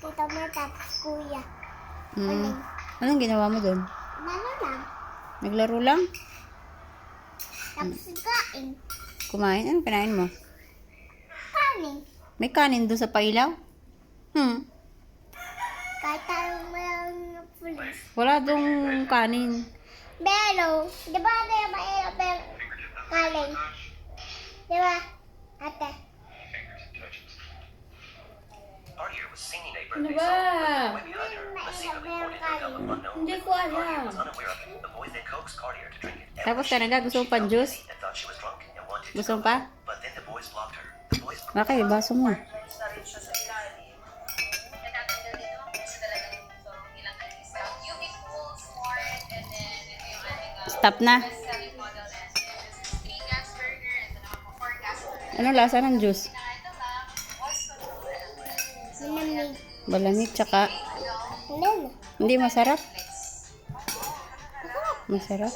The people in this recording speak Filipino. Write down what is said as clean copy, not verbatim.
Tita mo tapos kuya. Anong ginawa mo doon? Ano lang? Naglaro lang? Tapos kain. Kumain? Anong kinain mo? Kanin. May kanin doon sa pailaw? Kahit tayo lang ng pulis. Wala doong kanin. Pero, di ba ate yung mahirap yung kanin? Di ba, ate? Ano ba? Mahirap yung kanin. Hindi ko alam. Tapos talaga, gusto mo pang juice? Gusto mo pa? Bakit? Baso mo. Stop na. Ano lasa ng juice? Malamig. Malamig tsaka Ano? hindi masarap. Masarap.